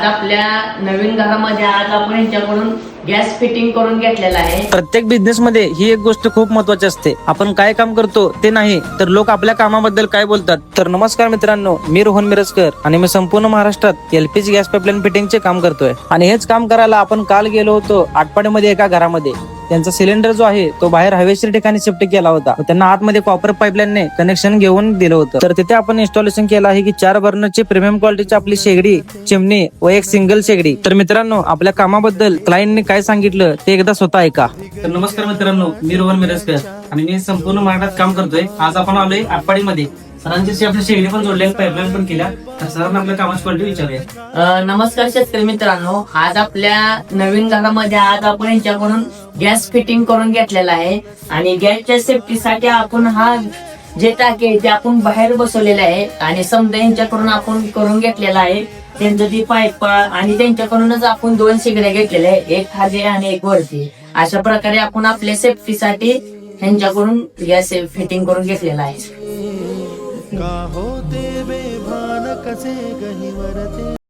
आपल्या नवीन घरामध्ये आज आपण यांच्याकडून गॅस फिटिंग करून घेतलेला आहे. प्रत्येक बिझनेस मध्ये ही एक गोष्ट खूप महत्वाची असते. आपण काय काम करतो ते नाही तर लोक आपल्या कामाबद्दल काय बोलतात. तर नमस्कार मित्रांनो, मी रोहन मिरजकर आणि मी संपूर्ण महाराष्ट्रात एलपीजी गॅस पाईपलाईन फिटिंगचे काम करतोय. आणि हेच काम करायला आपण काल गेलो होतो आटपाडीमध्ये एका घरामध्ये. त्यांचा सिलेंडर जो आहे तो बाहेर हवेशीर ठिकाणी शिफ्ट केला होता. त्यांना आतमध्ये कॉपर पाईपलाईनने कनेक्शन घेऊन दिलं होतं. तर तिथे आपण इन्स्टॉलेशन केलं आहे की 4 बर्नरची प्रीमियम क्वालिटीची आपली शेगडी, चिमणी व एक सिंगल शेगडी. तर मित्रांनो, आपल्या कामाबद्दल क्लायंटने काय सांगितलं ते एकदा स्वतः ऐका. तर नमस्कार मित्रांनो, मी रोहन मिरजकर आणि मी संपूर्ण महाराष्ट्रात काम करतोय. आज आपण आलोय आटपाडीमध्ये. सरांची आपली शेगडी पण जोडली, पाईपलाईन पण केल्या. तर सरांना आपल्या कामाची क्वालिटी विचारूया. नमस्कार शेतकरी मित्रांनो, आज आपल्या नवीन घरामध्ये आज आपण यांच्याकडून गॅस फिटिंग करून घेतलेला आहे. आणि गॅसच्या सेफ्टीसाठी आपण हा जे टाके आहे ते आपण बाहेर बसवलेले आहे आणि समजा यांच्याकडून आपण करून घेतलेला आहे. त्यांचं ती पाईप आणि त्यांच्याकडूनच आपण 2 शेगड्या घेतलेल्या आहे, एक खाली आणि एक वरती. अशा प्रकारे आपण आपल्या सेफ्टीसाठी यांच्याकडून गॅस फिटिंग करून घेतलेला आहे. का होते बेभान कसे गहिवरते.